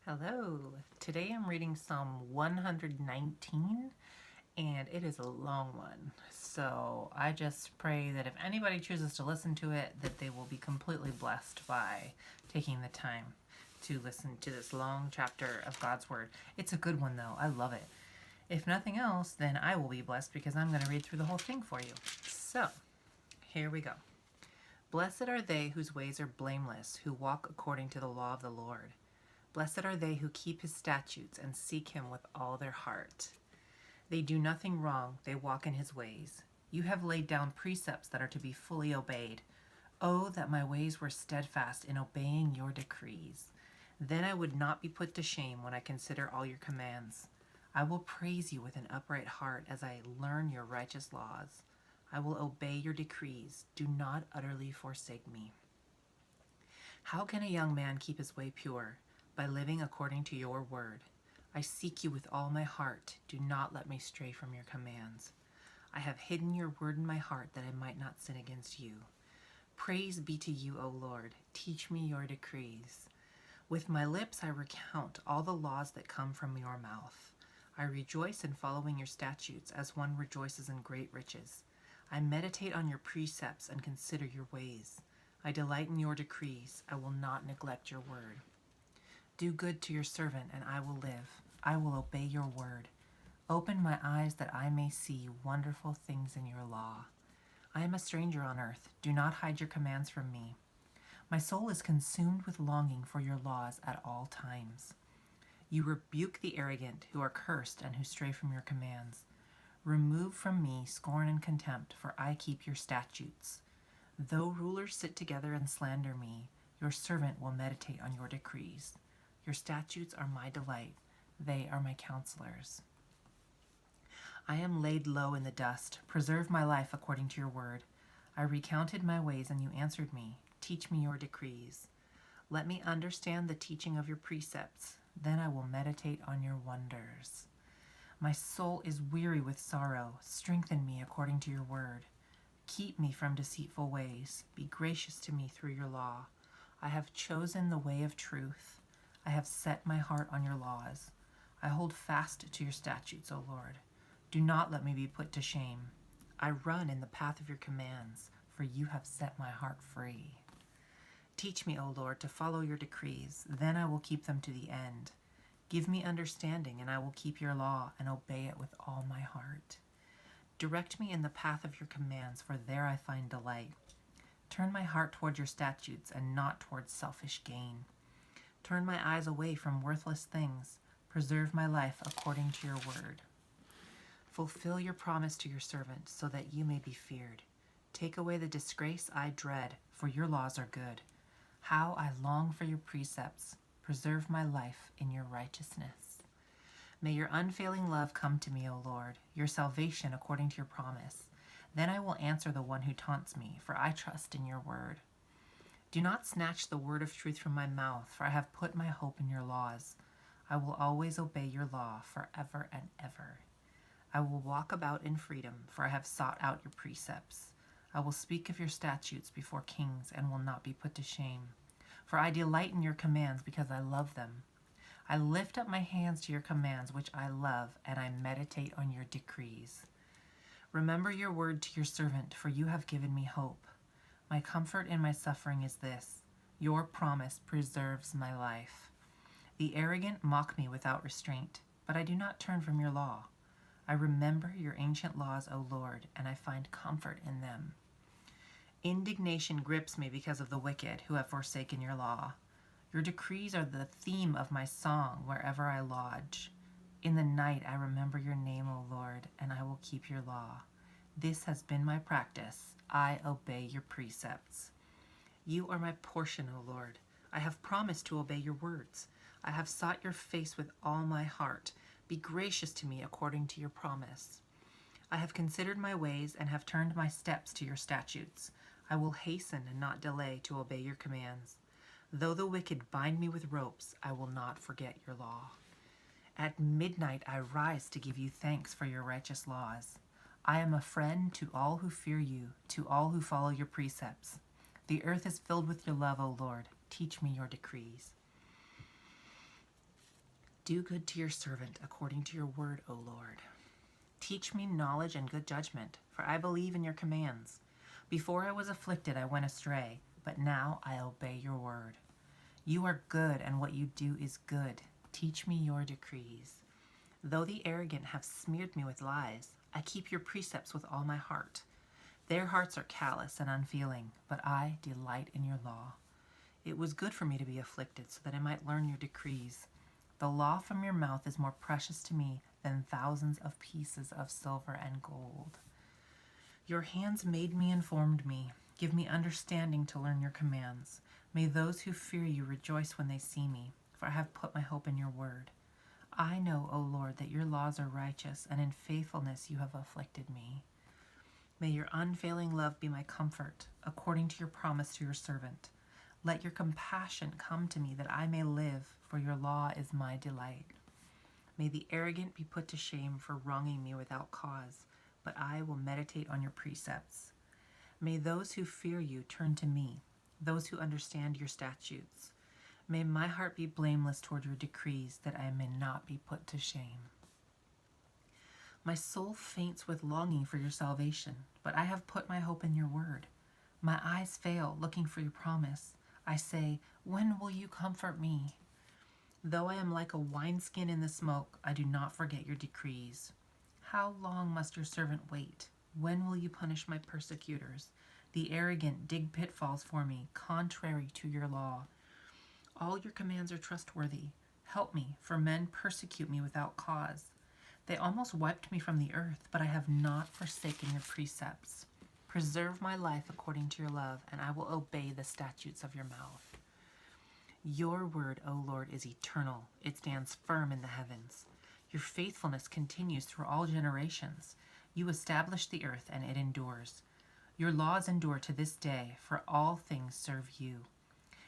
Hello. Today I'm reading Psalm 119 and it is a long one. So I just pray that if anybody chooses to listen to it, that they will be completely blessed by taking the time to listen to this long chapter of God's Word. It's a good one though. I love it. If nothing else, then I will be blessed because I'm going to read through the whole thing for you. So, here we go. Blessed are they whose ways are blameless, who walk according to the law of the Lord. Blessed are they who keep his statutes and seek him with all their heart. They do nothing wrong, they walk in his ways. You have laid down precepts that are to be fully obeyed. Oh, that my ways were steadfast in obeying your decrees. Then I would not be put to shame when I consider all your commands. I will praise you with an upright heart as I learn your righteous laws. I will obey your decrees. Do not utterly forsake me. How can a young man keep his way pure? By living according to your word. I seek you with all my heart. Do not let me stray from your commands. I have hidden your word in my heart that I might not sin against you. Praise be to you, O Lord. Teach me your decrees. With my lips I recount all the laws that come from your mouth. I rejoice in following your statutes as one rejoices in great riches. I meditate on your precepts and consider your ways. I delight in your decrees. I will not neglect your word. Do good to your servant, and I will live. I will obey your word. Open my eyes that I may see wonderful things in your law. I am a stranger on earth. Do not hide your commands from me. My soul is consumed with longing for your laws at all times. You rebuke the arrogant who are cursed and who stray from your commands. Remove from me scorn and contempt, for I keep your statutes. Though rulers sit together and slander me, your servant will meditate on your decrees. Your statutes are my delight. They are my counselors. I am laid low in the dust. Preserve my life according to your word. I recounted my ways, and you answered me. Teach me your decrees. Let me understand the teaching of your precepts. Then I will meditate on your wonders. My soul is weary with sorrow. Strengthen me according to your word. Keep me from deceitful ways. Be gracious to me through your law. I have chosen the way of truth. I have set my heart on your laws. I hold fast to your statutes, O Lord. Do not let me be put to shame. I run in the path of your commands, for you have set my heart free. Teach me, O Lord, to follow your decrees. Then I will keep them to the end. Give me understanding, and I will keep your law and obey it with all my heart. Direct me in the path of your commands, for there I find delight. Turn my heart toward your statutes and not toward selfish gain. Turn my eyes away from worthless things. Preserve my life according to your word. Fulfill your promise to your servant so that you may be feared. Take away the disgrace I dread, for your laws are good. How I long for your precepts. Preserve my life in your righteousness. May your unfailing love come to me, O Lord, your salvation according to your promise. Then I will answer the one who taunts me, for I trust in your word. Do not snatch the word of truth from my mouth, for I have put my hope in your laws. I will always obey your law forever and ever. I will walk about in freedom, for I have sought out your precepts. I will speak of your statutes before kings and will not be put to shame. For I delight in your commands because I love them. I lift up my hands to your commands, which I love, and I meditate on your decrees. Remember your word to your servant, for you have given me hope. My comfort in my suffering is this: your promise preserves my life. The arrogant mock me without restraint, but I do not turn from your law. I remember your ancient laws, O Lord, and I find comfort in them. Indignation grips me because of the wicked who have forsaken your law. Your decrees are the theme of my song wherever I lodge. In the night I remember your name, O Lord, and I will keep your law. This has been my practice. I obey your precepts. You are my portion, O Lord. I have promised to obey your words. I have sought your face with all my heart. Be gracious to me according to your promise. I have considered my ways and have turned my steps to your statutes. I will hasten and not delay to obey your commands. Though the wicked bind me with ropes, I will not forget your law. At midnight I rise to give you thanks for your righteous laws. I am a friend to all who fear you, to all who follow your precepts. The earth is filled with your love, O Lord. Teach me your decrees. Do good to your servant according to your word, O Lord. Teach me knowledge and good judgment, for I believe in your commands. Before I was afflicted, I went astray, but now I obey your word. You are good, and what you do is good. Teach me your decrees. Though the arrogant have smeared me with lies, I keep your precepts with all my heart. Their hearts are callous and unfeeling, but I delight in your law. It was good for me to be afflicted, so that I might learn your decrees. The law from your mouth is more precious to me than thousands of pieces of silver and gold. Your hands made me and formed me. Give me understanding to learn your commands. May those who fear you rejoice when they see me, for I have put my hope in your word. I know, O Lord, that your laws are righteous, and in faithfulness you have afflicted me. May your unfailing love be my comfort, according to your promise to your servant. Let your compassion come to me, that I may live, for your law is my delight. May the arrogant be put to shame for wronging me without cause, but I will meditate on your precepts. May those who fear you turn to me, those who understand your statutes. May my heart be blameless toward your decrees, that I may not be put to shame. My soul faints with longing for your salvation, but I have put my hope in your word. My eyes fail, looking for your promise. I say, when will you comfort me? Though I am like a wineskin in the smoke, I do not forget your decrees. How long must your servant wait? When will you punish my persecutors? The arrogant dig pitfalls for me, contrary to your law. All your commands are trustworthy. Help me, for men persecute me without cause. They almost wiped me from the earth, but I have not forsaken your precepts. Preserve my life according to your love, and I will obey the statutes of your mouth. Your word, O Lord, is eternal. It stands firm in the heavens. Your faithfulness continues through all generations. You establish the earth, and it endures. Your laws endure to this day, for all things serve you.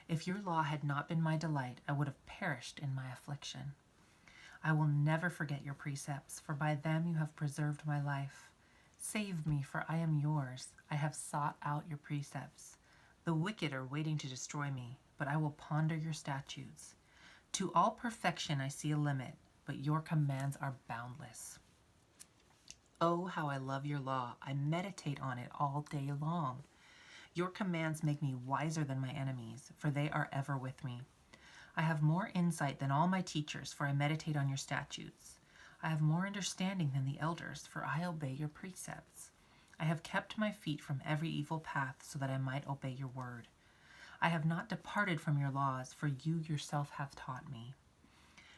If your law had not been my delight, I would have perished in my affliction. I will never forget your precepts, for by them you have preserved my life. Save me, for I am yours. I have sought out your precepts. The wicked are waiting to destroy me, but I will ponder your statutes. To all perfection I see a limit, but your commands are boundless. Oh, how I love your law. I meditate on it all day long. Your commands make me wiser than my enemies, for they are ever with me. I have more insight than all my teachers, for I meditate on your statutes. I have more understanding than the elders, for I obey your precepts. I have kept my feet from every evil path, so that I might obey your word. I have not departed from your laws, for you yourself have taught me.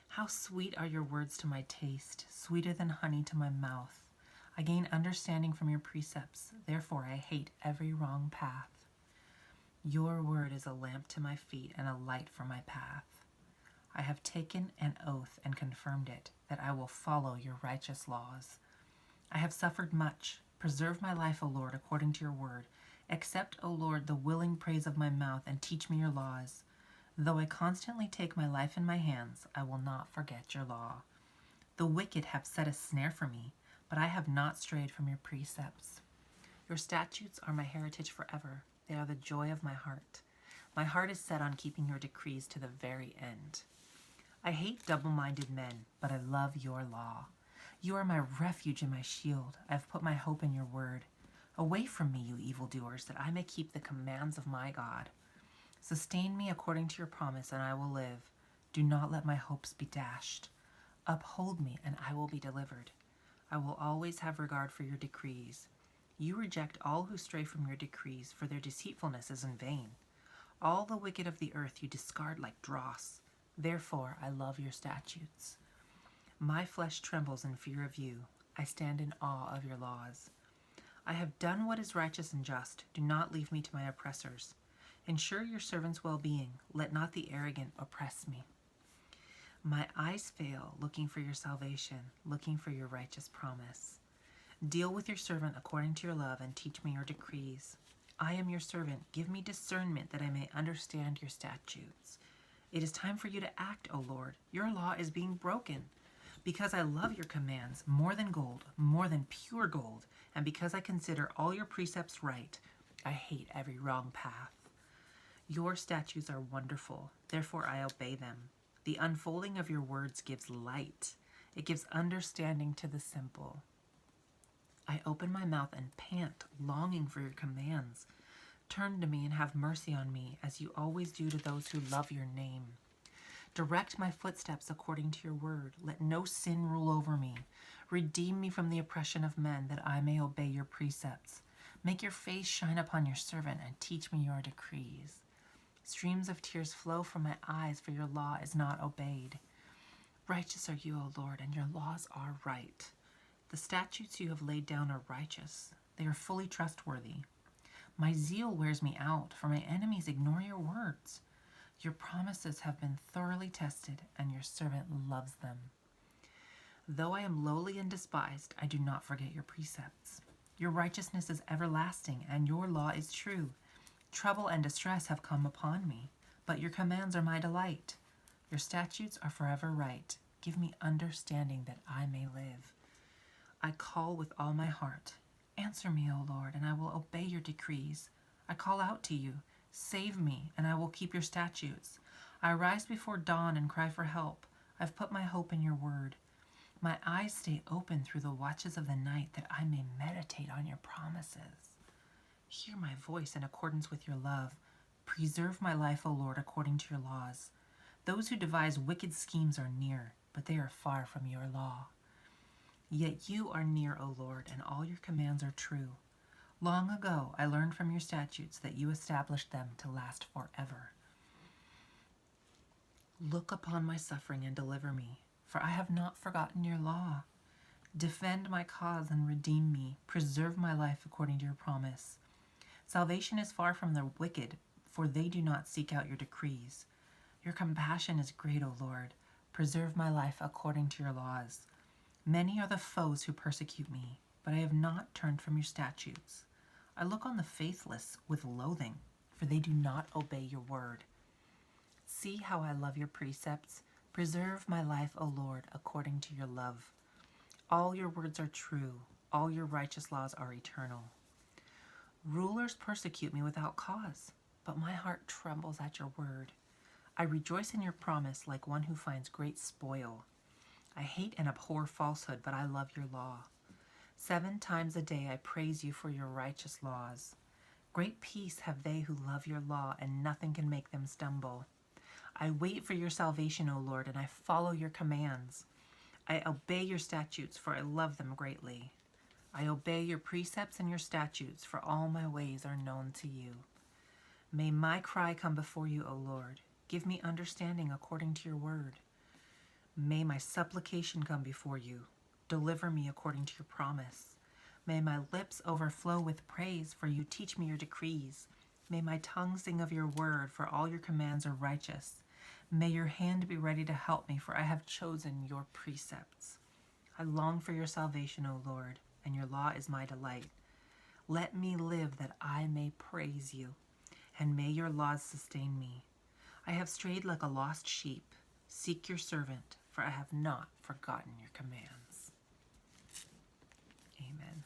How sweet are your words to my taste, sweeter than honey to my mouth. I gain understanding from your precepts, therefore I hate every wrong path. Your word is a lamp to my feet and a light for my path. I have taken an oath and confirmed it, that I will follow your righteous laws. I have suffered much. Preserve my life, O Lord, according to your word. Accept, O Lord, the willing praise of my mouth, and teach me your laws. Though I constantly take my life in my hands, I will not forget your law. The wicked have set a snare for me, but I have not strayed from your precepts. Your statutes are my heritage forever. They are the joy of my heart. My heart is set on keeping your decrees to the very end. I hate double-minded men, but I love your law. You are my refuge and my shield. I have put my hope in your word. Away from me, you evildoers, that I may keep the commands of my God. Sustain me according to your promise, and I will live. Do not let my hopes be dashed. Uphold me, and I will be delivered. I will always have regard for your decrees. You reject all who stray from your decrees, for their deceitfulness is in vain. All the wicked of the earth you discard like dross. Therefore I love your statutes. My flesh trembles in fear of you. I stand in awe of your laws. I have done what is righteous and just. Do not leave me to my oppressors. Ensure your servant's well-being. Let not the arrogant oppress me. My eyes fail, looking for your salvation, looking for your righteous promise. Deal with your servant according to your love, and teach me your decrees. I am your servant. Give me discernment, that I may understand your statutes. It is time for you to act, O Lord. Your law is being broken. Because I love your commands more than gold, more than pure gold, and because I consider all your precepts right, I hate every wrong path. Your statutes are wonderful, therefore I obey them. The unfolding of your words gives light. It gives understanding to the simple. I open my mouth and pant, longing for your commands. Turn to me and have mercy on me, as you always do to those who love your name. Direct my footsteps according to your word. Let no sin rule over me. Redeem me from the oppression of men, that I may obey your precepts. Make your face shine upon your servant, and teach me your decrees. Streams of tears flow from my eyes, for your law is not obeyed. Righteous are you, O Lord, and your laws are right. The statutes you have laid down are righteous. They are fully trustworthy. My zeal wears me out, for my enemies ignore your words. Your promises have been thoroughly tested, and your servant loves them. Though I am lowly and despised, I do not forget your precepts. Your righteousness is everlasting, and your law is true. Trouble and distress have come upon me, but your commands are my delight. Your statutes are forever right. Give me understanding that I may live. I call with all my heart. Answer me, O Lord, and I will obey your decrees. I call out to you. Save me, and I will keep your statutes. I rise before dawn and cry for help. I've put my hope in your word. My eyes stay open through the watches of the night, that I may meditate on your promises. Hear my voice in accordance with your love. Preserve my life, O Lord, according to your laws. Those who devise wicked schemes are near, but they are far from your law. Yet you are near, O Lord, and all your commands are true. Long ago I learned from your statutes that you established them to last forever. Look upon my suffering and deliver me, for I have not forgotten your law. Defend my cause and redeem me. Preserve my life according to your promise. Salvation is far from the wicked, for they do not seek out your decrees. Your compassion is great, O Lord. Preserve my life according to your laws. Many are the foes who persecute me, but I have not turned from your statutes. I look on the faithless with loathing, for they do not obey your word. See how I love your precepts. Preserve my life, O Lord, according to your love. All your words are true. All your righteous laws are eternal. Rulers persecute me without cause, but my heart trembles at your word. I rejoice in your promise like one who finds great spoil. I hate and abhor falsehood, but I love your law. 7 times a day I praise you for your righteous laws. Great peace have they who love your law, and nothing can make them stumble. I wait for your salvation, O Lord, and I follow your commands. I obey your statutes, for I love them greatly. I obey your precepts and your statutes, for all my ways are known to you. May my cry come before you, O Lord. Give me understanding according to your word. May my supplication come before you. Deliver me according to your promise. May my lips overflow with praise, for you teach me your decrees. May my tongue sing of your word, for all your commands are righteous. May your hand be ready to help me, for I have chosen your precepts. I long for your salvation, O Lord, and your law is my delight. Let me live that I may praise you, and may your laws sustain me. I have strayed like a lost sheep. Seek your servant, for I have not forgotten your commands. Amen.